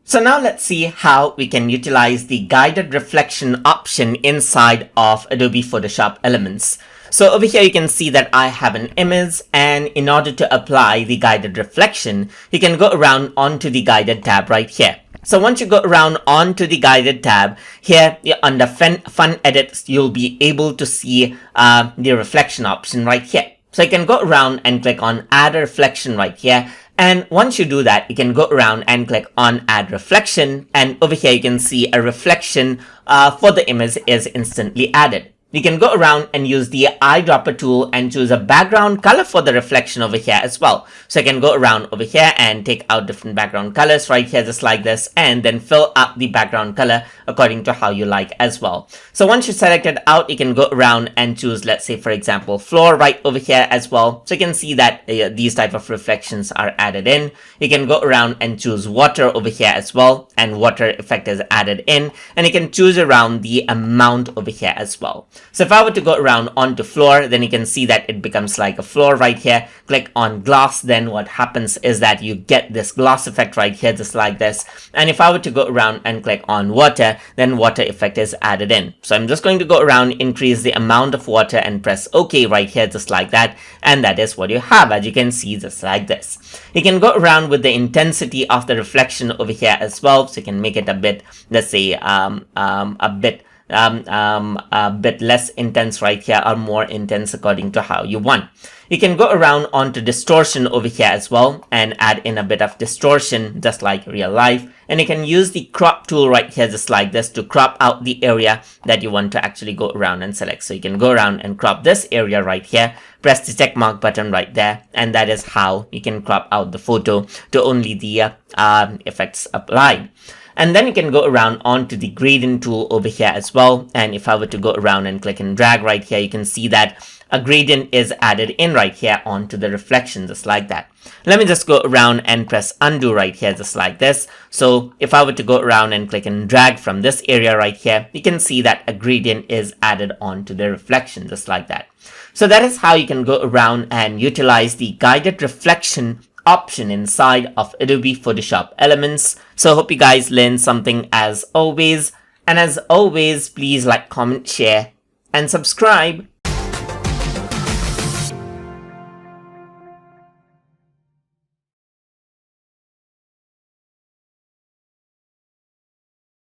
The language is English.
So now let's see how we can utilize the guided reflection option inside of Adobe Photoshop Elements. So over here you can see that I have an image, and in order to apply the guided reflection, you can go around onto the guided tab right here. So once you go around onto the guided tab, here under fun edits, you'll be able to see the reflection option right here. So you can go around and click on add a reflection right here. And once you do that, you can go around and click on add reflection. And over here, you can see a reflection for the image is instantly added. You can go around and use the eyedropper tool and choose a background color for the reflection over here as well. So you can go around over here and take out different background colors right here, just like this, and then fill up the background color according to how you like as well. So once you select it out, you can go around and choose, let's say, for example, floor right over here as well. So you can see that these type of reflections are added in. You can go around and choose water over here as well, and water effect is added in, and you can choose around the amount over here as well. So if I were to go around onto floor, then you can see that it becomes like a floor right here. Click on glass, then what happens is that you get this glass effect right here, just like this. And if I were to go around and click on water, then water effect is added in. So I'm just going to go around, increase the amount of water, and press OK right here, just like that. And that is what you have, as you can see, just like this. You can go around with the intensity of the reflection over here as well. So you can make it a bit, let's say, a bit less intense right here, or more intense according to how you want. You can go around onto distortion over here as well and add in a bit of distortion, just like real life. And you can use the crop tool right here, just like this, to crop out the area that you want to actually go around and select. So you can go around and crop this area right here, press the check mark button right there, and that is how you can crop out the photo to only the effects applied. And then you can go around onto the gradient tool over here as well. And if I were to go around and click and drag right here, you can see that a gradient is added in right here onto the reflection, just like that. Let me just go around and press undo right here, just like this. So if I were to go around and click and drag from this area right here, you can see that a gradient is added onto the reflection, just like that. So that is how you can go around and utilize the guided reflection option inside of Adobe Photoshop Elements. So I hope you guys learned something as always. And as always, please like, comment, share, and subscribe.